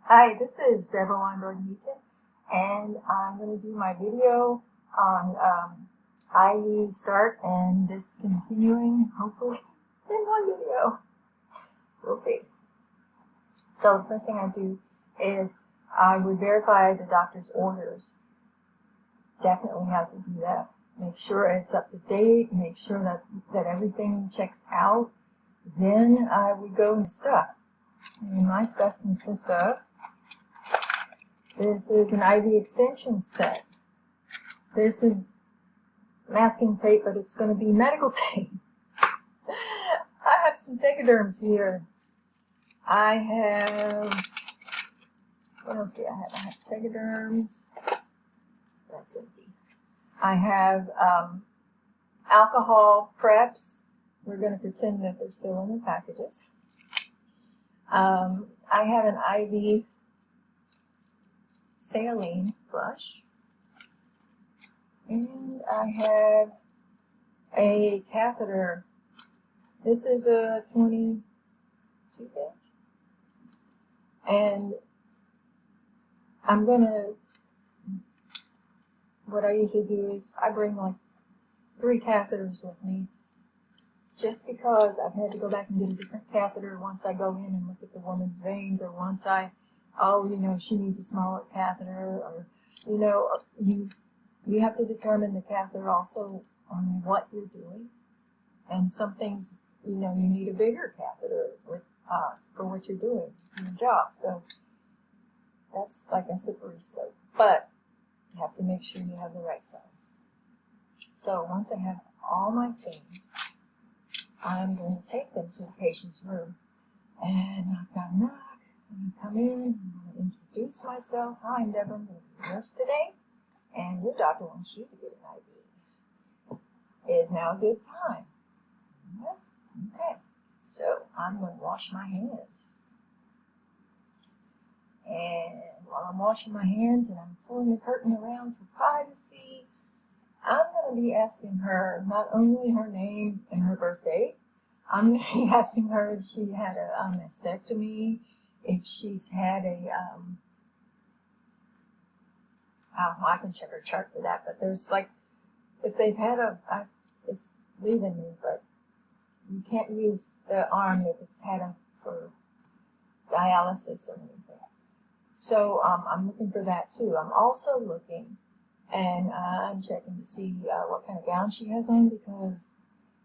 Hi, this is Deborah Weinberg Newton, and I'm going to do my video on IV start and discontinuing, hopefully, in one video. We'll see. So the first thing I do is I would verify the doctor's orders. Definitely have to do that. Make sure it's up to date, make sure that everything checks out. Then I would go and stuff. And my stuff consists of, this is an IV extension set. This is masking tape, but it's going to be medical tape. I have some tegaderms here. I have, what else do I have? I have tegaderms. That's empty. I have alcohol preps. We're going to pretend that they're still in the packages. I have an IV saline flush, and I have a catheter. This is a 22 gauge, and what I usually do is I bring like 3 catheters with me, just because I've had to go back and get a different catheter once I go in and look at the woman's veins, or once she needs a smaller catheter, or, you have to determine the catheter also on what you're doing. And some things, you need a bigger catheter for what you're doing in your job. So that's like a slippery slope. But you have to make sure you have the right size. So once I have all my things, I'm going to take them to the patient's room. And I've got a knock. I'm going to come in, I'm going to introduce myself. Hi, I'm Deborah, I'm going to be a nurse today, and your doctor wants you to get an IV. Is now a good time? Yes? Okay. So I'm going to wash my hands. And while I'm washing my hands and I'm pulling the curtain around for privacy, I'm going to be asking her not only her name and her birthday, I'm going to be asking her if she had a mastectomy, if she's had I can check her chart for that, but there's if they've had it's leaving me, but you can't use the arm if it's had for dialysis or anything. So I'm looking for that too. I'm also looking, and I'm checking to see what kind of gown she has on, because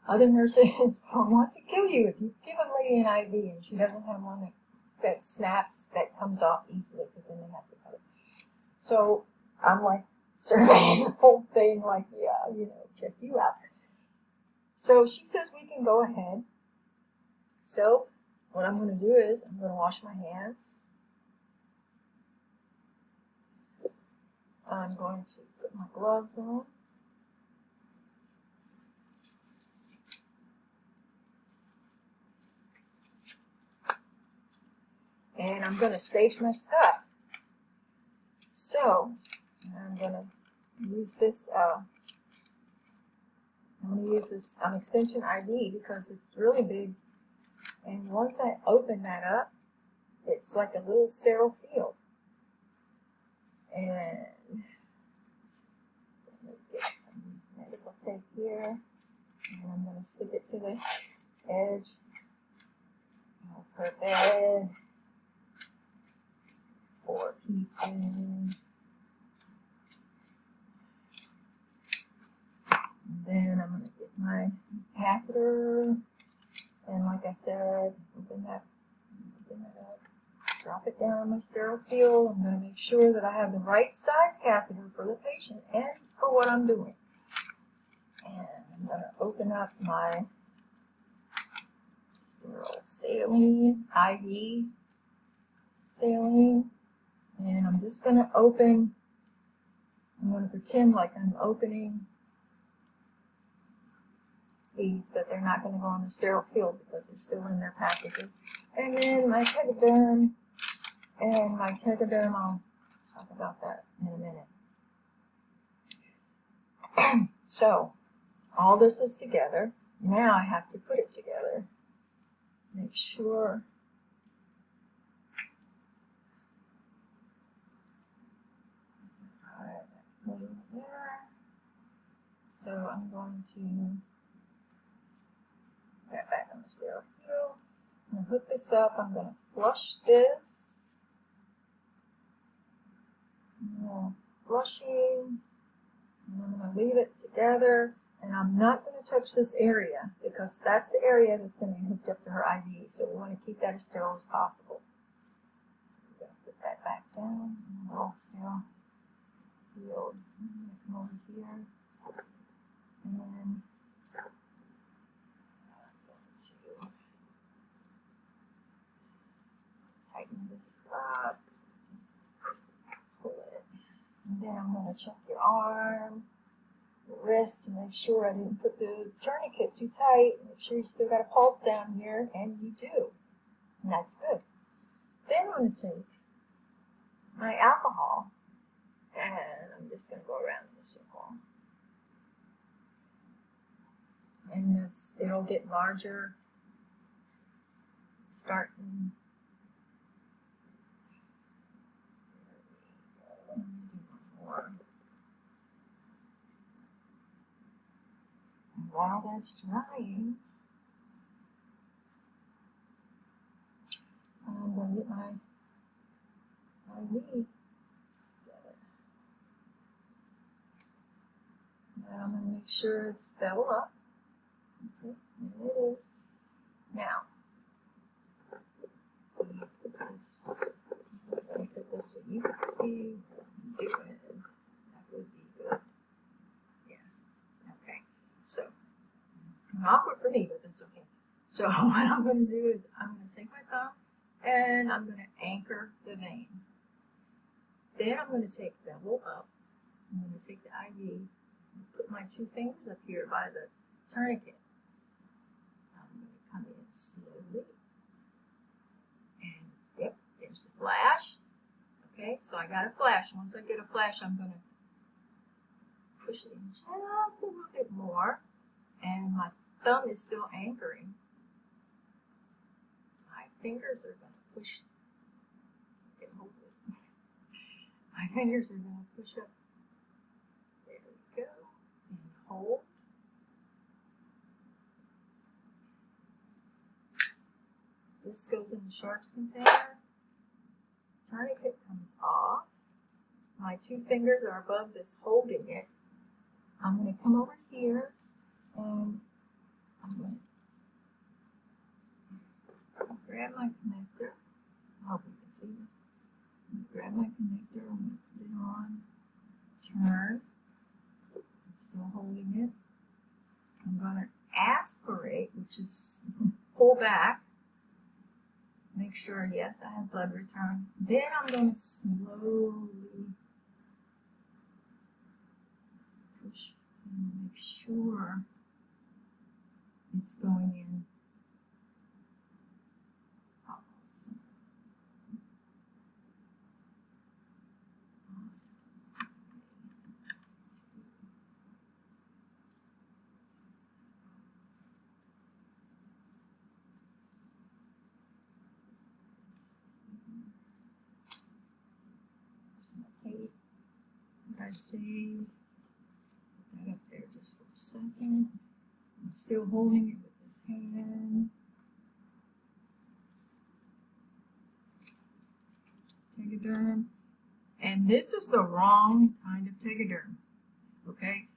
other nurses want to kill you if you give a lady an IV and she doesn't have one that snaps, that comes off easily, because then they have to cut it. So I'm surveying the whole thing, check you out. So she says we can go ahead. So what I'm going to do is I'm going to wash my hands. I'm going to put my gloves on. And I'm going to stage my stuff. So I'm going to use this. I'm going to use this extension IV because it's really big. And once I open that up, it's like a little sterile field. And I'm going to get some medical tape here. And I'm going to stick it to the edge of her bed. 4 pieces. And then I'm going to get my catheter, and like I said, open that up, drop it down on my sterile field. I'm going to make sure that I have the right size catheter for the patient and for what I'm doing. And I'm going to open up my sterile saline, IV saline. And I'm just going to I'm going to pretend like I'm opening these, but they're not going to go on the sterile field because they're still in their packages. And then my tegaderm, I'll talk about that in a minute. So, all this is together. Now I have to put it together. Make sure so I'm going to put that back on the sterile field. I'm going to hook this up. I'm going to flush this. Flushing, and I'm going to leave it together, and I'm not going to touch this area because that's the area that's going to be hooked up to her IV, so we want to keep that as sterile as possible. So we're going to put that back down, and we'll sterile field. I'm going to come over here, and then tighten this up. And then I'm going to check your arm, your wrist, to make sure I didn't put the tourniquet too tight. Make sure you still got a pulse down here, and you do. And that's good. Then I'm going to take my alcohol, and I'm just going to go around in a circle. And it'll get larger, starting. And while that's drying, I'm going to get my IV. Now I'm going to make sure it's beveled up. Okay, and it is. Now, I'm going to put this so you can see what I'm doing. That would be good. Yeah. Okay. So, awkward for me, but that's okay. So what I'm going to do is I'm going to take my thumb and I'm going to anchor the vein. Then I'm going to take bevel up. I'm going to take the IV and put my two fingers up here by the tourniquet. I'm going to come in slowly. And yep, there's the flash. Okay, so I got a flash. Once I get a flash, I'm going to push it in just a little bit more. And my thumb is still anchoring. My fingers are going to push. You can hold it. My fingers are going to push up. There we go. And hold. This goes in the sharps container. Tourniquet comes off. My two fingers are above this holding it. I'm going to come over here and I'm going to grab my connector. I hope you can see this. I'm going to grab my connector. I'm going to put it on. Turn. I'm still holding it. I'm going to aspirate, which is pull back. Make sure, yes, I have blood return. Then I'm going to slowly push and make sure it's going in. Awesome. Awesome. Tape. What I say, put that up there just for a second. I'm still holding it with this hand. Tegaderm. And this is the wrong kind of tegaderm. Okay?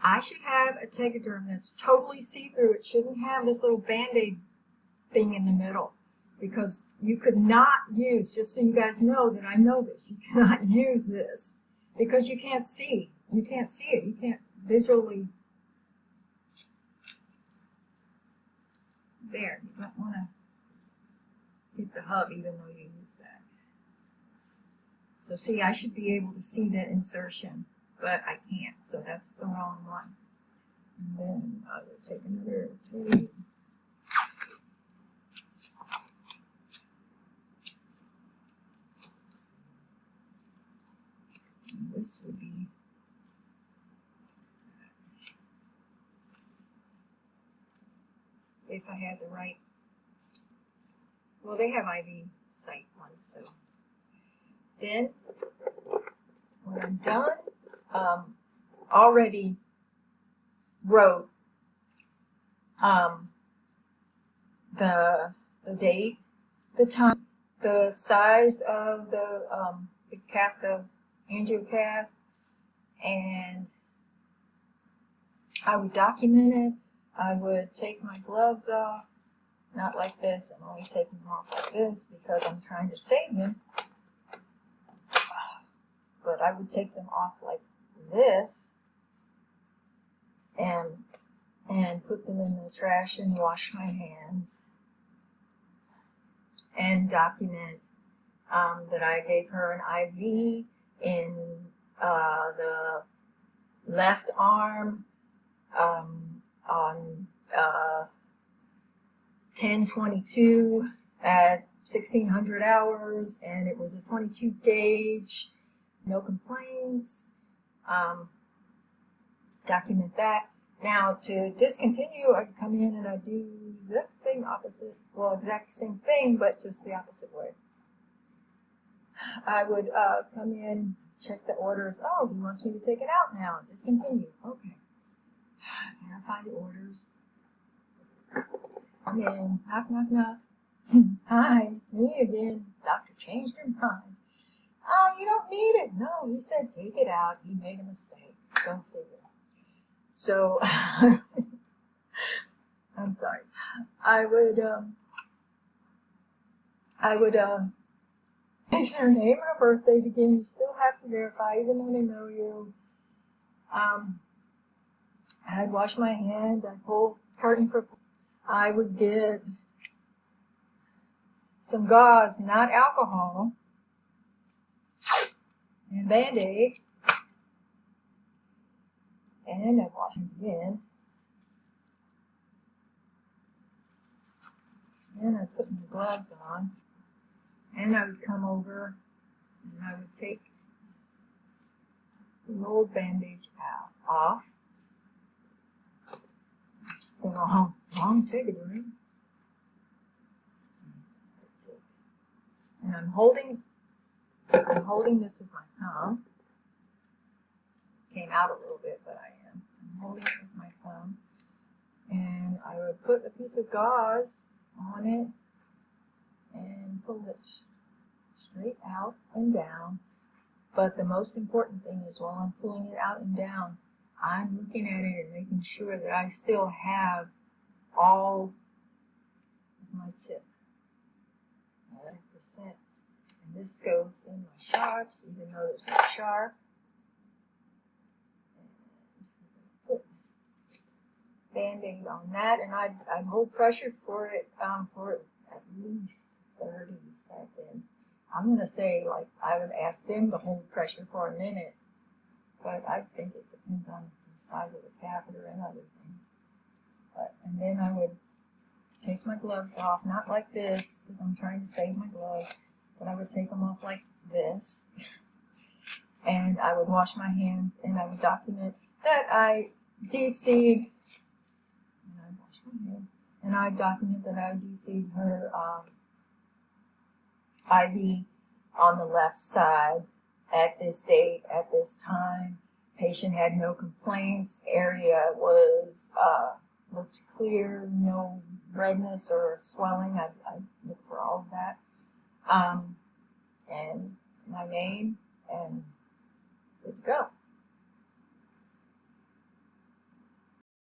I should have a tegaderm that's totally see-through. It shouldn't have this little band-aid thing in the middle. Because you could not use, just so you guys know that I know this, you cannot use this because you can't see. You can't see it. You can't visually. There, you don't want to hit the hub even though you use that. So see, I should be able to see the insertion, but I can't. So that's the wrong one. And then I will take another tape. This would be if I had the right. Well, they have IV site ones, so then when I'm done, already wrote the date, the time, the size of the cath, the angiocath, and I would document it. I would take my gloves off, not like this. I'm only taking them off like this because I'm trying to save them. But I would take them off like this and put them in the trash and wash my hands and document that I gave her an IV in the left arm on 10/22 at 1600 hours, and it was a 22 gauge, no complaints. Document that. Now, to discontinue, I'd come in and I'd do the same opposite, well, exact same thing, but just the opposite way. I would come in, check the orders. Oh, he wants me to take it out now. Discontinue. Okay. Verify the orders. Come in. Knock, knock, knock. Hi, it's me again. Doctor changed her mind. Oh, you don't need it. No, he said take it out. He made a mistake. Go figure. So, I'm sorry. I would mention her name and her birthday again. You still have to verify, even though they know you. I'd wash my hands. I'd pull curtain for. I would get some gauze, not alcohol, and Band-Aid, and I'd wash hands again. And I'd put my gloves on, and I would come over, and I would take the old bandage off. The long figure. And I'm holding this with my thumb. Came out a little bit, but I'm holding it with my thumb. And I would put a piece of gauze on it and pull it straight out and down. But the most important thing is while I'm pulling it out and down, I'm looking at it and making sure that I still have all of my tip. 100%. And this goes in my sharps, even though there's no sharp. And put Band-Aid on that, and I'd hold pressure for it for at least 30 seconds. I'm going to say, like, I would ask them to hold pressure for a minute, but I think it depends on the size of the catheter and other things. And then I would take my gloves off, not like this, because I'm trying to save my gloves, but I would take them off like this, and I would wash my hands, and I would document that I DC'd, and I wash my hands, and I document that I DC'd her IV on the left side at this date, at this time. Patient had no complaints. Area was looked clear, no redness or swelling. I looked for all of that. And my name, and good to go.